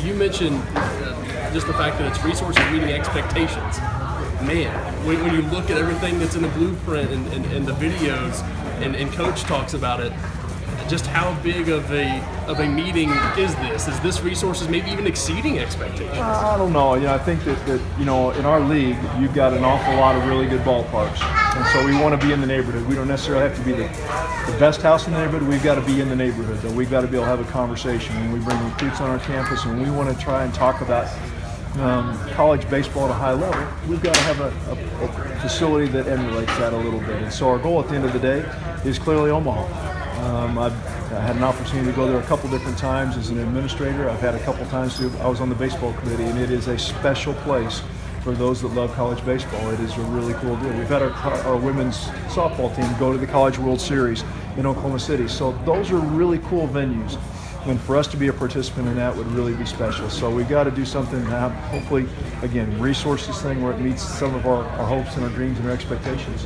you mentioned just the fact that it's resources meeting expectations. Man, when you look at everything that's in the blueprint and the videos, and Coach talks about it, just how big of a meeting is this? Is this resources maybe even exceeding expectations? I don't know. I think that in our league, you've got an awful lot of really good ballparks, and so we want to be in the neighborhood. We don't necessarily have to be the best house in the neighborhood. We've got to be in the neighborhood, and we've got to be able to have a conversation. When we bring recruits on our campus, and we want to try and talk about college baseball at a high level, we've got to have a facility that emulates that a little bit. And so our goal at the end of the day is clearly Omaha. I've had an opportunity to go there a couple different times as an administrator. I've had a couple times I was on the baseball committee, and it is a special place for those that love college baseball. It is a really cool deal. We've had our women's softball team go to the College World Series in Oklahoma City. So those are really cool venues. And for us to be a participant in that would really be special. So we've got to do something to have, hopefully, again, resource this thing where it meets some of our hopes and our dreams and our expectations.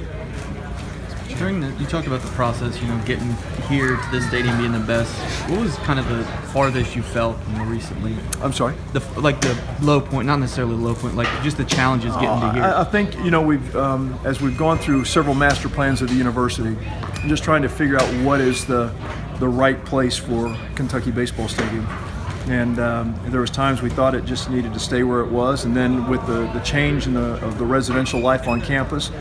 You talked about the process, getting here to this stadium being the best. What was kind of the farthest you felt, recently? I'm sorry? The low point, not necessarily the low point, like just the challenges getting to here. I think, we've, as we've gone through several master plans of the university, just trying to figure out what is the right place for Kentucky Baseball Stadium. And there was times we thought it just needed to stay where it was, and then with the change of the residential life on campus,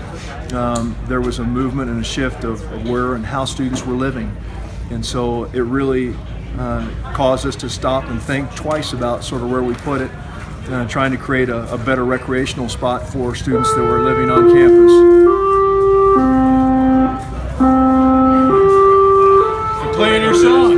there was a movement and a shift of where and how students were living. And so it really caused us to stop and think twice about sort of where we put it, trying to create a better recreational spot for students that were living on campus. Playing your song.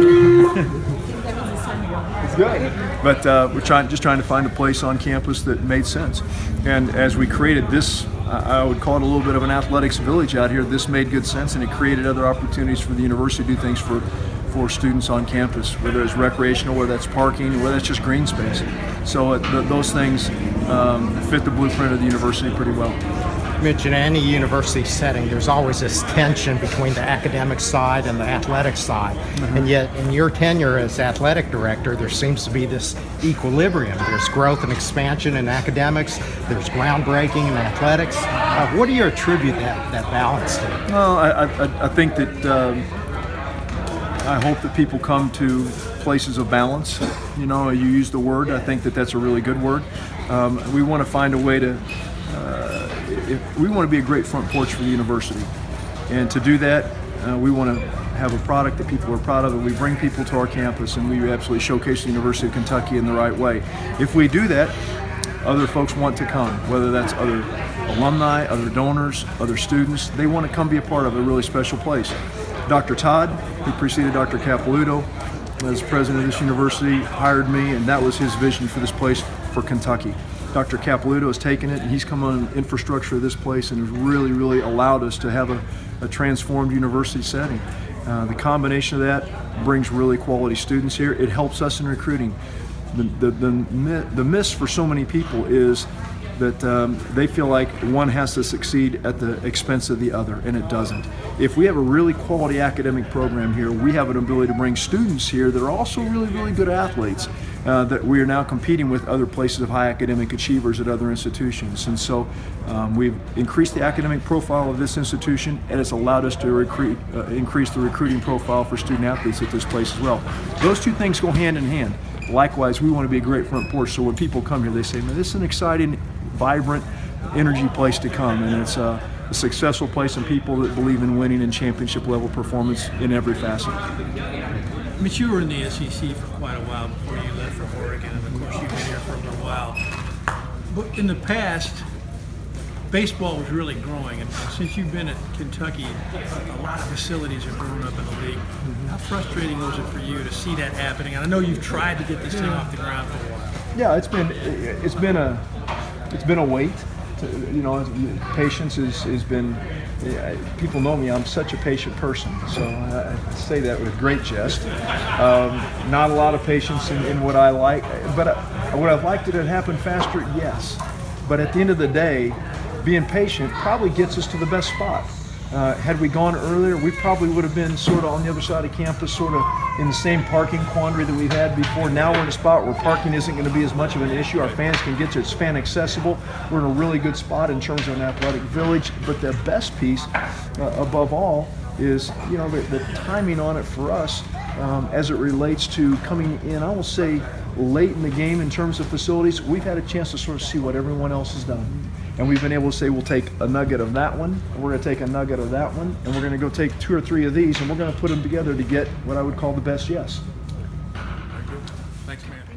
Good. But we're trying to find a place on campus that made sense. And as we created this, I would call it a little bit of an athletics village out here. This made good sense, and it created other opportunities for the university to do things for students on campus, whether it's recreational, whether that's parking, or whether it's just green space. So those things fit the blueprint of the university pretty well. Mitch, in any university setting, there's always this tension between the academic side and the athletic side. Mm-hmm. And yet, in your tenure as athletic director, there seems to be this equilibrium. There's growth and expansion in academics. There's groundbreaking in athletics. What do you attribute that balance to? Well, I think that I hope that people come to places of balance. You use the word. I think that that's a really good word. We want to find a way to we want to be a great front porch for the university, and to do that, we want to have a product that people are proud of, and we bring people to our campus, and we absolutely showcase the University of Kentucky in the right way. If we do that, other folks want to come, whether that's other alumni, other donors, other students. They want to come be a part of a really special place. Dr. Todd, who preceded Dr. Capilouto as president of this university, hired me, and that was his vision for this place for Kentucky. Dr. Capilouto has taken it, and he's come on infrastructure of this place and has really, really allowed us to have a transformed university setting. The combination of that brings really quality students here. It helps us in recruiting. The miss for so many people is that they feel like one has to succeed at the expense of the other, and it doesn't. If we have a really quality academic program here, we have an ability to bring students here that are also really, really good athletes that we are now competing with other places of high academic achievers at other institutions. And so we've increased the academic profile of this institution, and it's allowed us to increase the recruiting profile for student athletes at this place as well. Those two things go hand in hand. Likewise, we want to be a great front porch, so when people come here, they say, man, this is an exciting, vibrant, energy place to come, and it's a successful place and people that believe in winning and championship level performance in every facet. Mitch, you were in the SEC for quite a while before you left for Oregon, and of course you've been here for a little while. But in the past, baseball was really growing, and since you've been at Kentucky, a lot of facilities have grown up in the league. How frustrating was it for you to see that happening? And I know you've tried to get this thing off the ground for a while. Yeah, it's been a wait. Patience has been. People know me. I'm such a patient person, so I say that with great jest. Not a lot of patience in what I like, but would I've liked it to happen faster? Yes. But at the end of the day, being patient probably gets us to the best spot. Had we gone earlier, we probably would have been sort of on the other side of campus, sort of in the same parking quandary that we've had before. Now we're in a spot where parking isn't going to be as much of an issue. Our fans can get to it. It's fan accessible. We're in a really good spot in terms of an athletic village. But the best piece, above all, is the timing on it for us as it relates to coming in, I will say, late in the game in terms of facilities. We've had a chance to sort of see what everyone else has done. And we've been able to say, we'll take a nugget of that one, and we're going to take a nugget of that one, and we're going to go take 2 or 3 of these, and we're going to put them together to get what I would call the best yes. Thanks, man.